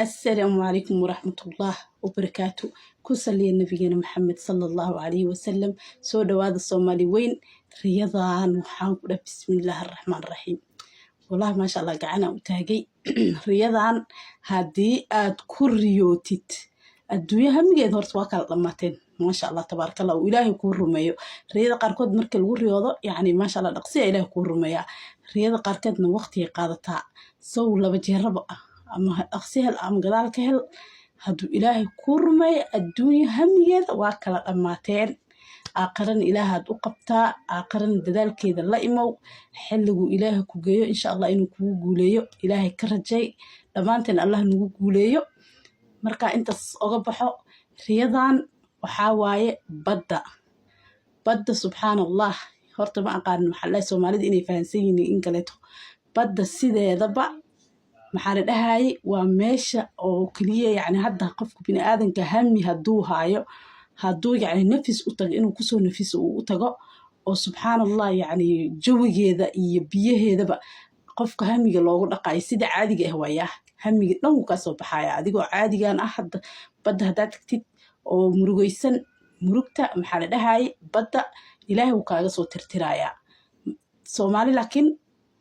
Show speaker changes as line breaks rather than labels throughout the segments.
السلام عليكم ورحمة الله وبركاته. كسلي النبينا محمد صلى الله عليه وسلم. سودا هذا الصومالي وين رياضان وحاول بسم الله الرحمن الرحيم. والله ما شاء الله قعنا وتاجي رياضان هذه كوريوتيت الدنيا هم جد هرت واقع لماتين ما شاء الله تبارك الله وإلهي يكون رميو رياضة قاركود مركل والرياضة يعني ما شاء الله نقصي إلهي يكون رميا رياضة قاركودنا وقتي قادتها سو لبجرب أما أقصيها أم قدال كهل هدو إلهي كورمي الدنيا همية واكلا أماتين آقرن إله هاد أقبتا آقرن ددال كيدا لا إمو حلقو إلهي كوغيو إن شاء الله إنو كوغوليو إلهي كرجي لمانتين الله نوغو كوغوليو مركا انت أغبحو رياضان وحاواي بدا سبحان الله هورتا ما أقارن محلاي سوماليد إني فانسيني إن كاليتو بدا السيدة يدبع maxaa dhahay waa meesha oo kaliya yani hadda qofku bini aadanka hami haduu haayo haduu yani nafis u tago inuu kusoo nafis u tago oo subhanallah yani jawigeeda iyo biyaheedaba qofka hamiga loogu dhaqay sida caadiga ah waya hamiga dhan uu ka soo baxaya adigoo caadigan ah hadda badda hadaad tagtid oo murugaysan murugta maxaa dhahay badda ilaahay uu kaaga soo tirtiraya Soomaali laakiin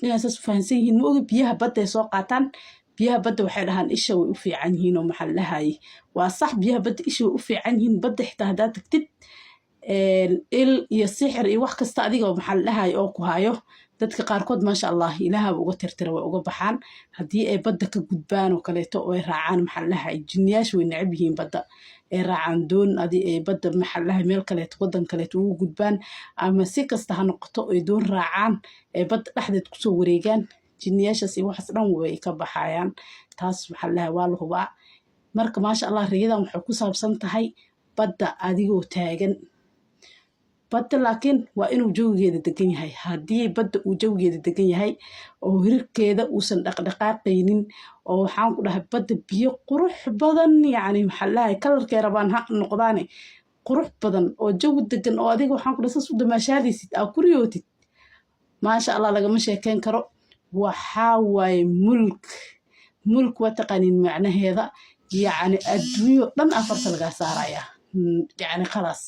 ناس فانسين مو بيها بدأ سوقاتان بيها بدأ وحيد هان إيش وقفي عنهن ومحلها هاي وصح بيها بدأ إيش وقفي عنهن بدأ احتهادات كتير يسحر يوحك استعدي ومحلها هاي أوكو هايو dadka qaarkood ma sha Allah ilaaha uga tirtira way uga baxaan hadii ay badda ka gudbaan oo kaleeto way raacaan maxallaha jinniyaashu way necab yihiin badda ay raacaan doon hadii ay badda maxallaha meel kaleeto wadan kaleeto ugu gudbaan ama si kasta ha noqoto ay doon raacaan ay badda dhexdeed ku soo wareegaan jinniyaashaas waxas dhan way ka baxayaan taas maxallaha waa la hubaa marka ma sha Allah riyadan waxay ku saabsan tahay badda adigoo taagan badda laakiin waa inuu jawigeeda degan yahay hadii badda uu jawigeeda degan yahay oo hirkeeda uusan dhaqdhaqaaqaynin oo waxaan ku dhahay badda biyo qurux badan yani maxallaha kalarkeeda baan ha noqdaane qurux badan oo jawi degan oo adiga waxaan ku dhahay soo damaashaadisid aa kuriyootid ma sha Allah laga ma sheekeen karo waxa way mulk wa taqaanin macnaheeda yani adduunyo dhan afarta laga saaraya yani khalaas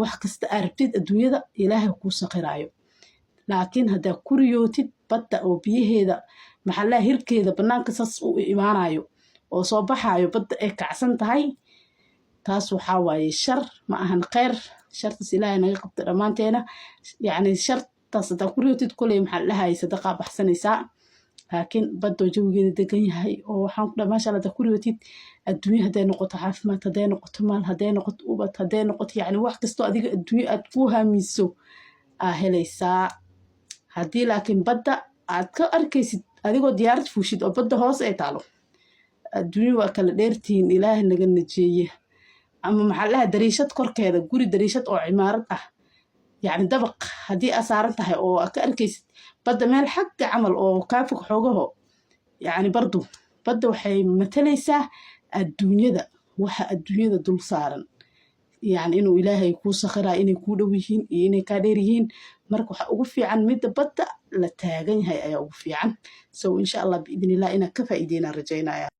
wax kasta arabtid adduunyada ilaahay ku saqiraayo laakiin hada kuriyootid badda oo biyaheeda maxallaha hirkeeda banaanka saas u imaanayo oo soo baxayo badda ay kacsan tahay taas waxa waaye shar ma ahan khayr shartas ilaahay naga qabto dhamaanteena yani shartas hada kuriyootid kulay maxallaha ay sadaqa baxsanaysa laakiin badda jawigeeda degan yahay oo waxaan ku dhamaa ma sha Allah kuriyootid adduunyo haday noqoto caafimaad haday noqoto maal haday noqoto ubad haday noqoto yani wax kasto adiga adduunyo aad ku hamiso helaysa hadii laakiin badda aad ka arkaysid adigoo diyaarad fuushid oo badda hoos ay taalo adduunyo waa kala dheertiin ilaahay naga najeeye ama maxallaha dariishad korkeeda guri dariishad oo cimaarad ah يعني دبق هدي أسعارتها أو أكركيس بدأ ما الحق عمل أو كافك حوجه يعني برضو بدأ وحي مثليسة الدنيا ده الدنيا ده دول صارن يعني إنه إلهي يكون صخرة إنه يكون ويهين إنه كادريهين مركو حقوفي عن مدة بدأ لتاجن هاي أوفي عن سو إن شاء الله بإذن الله إنه كفى إيدينا رجينا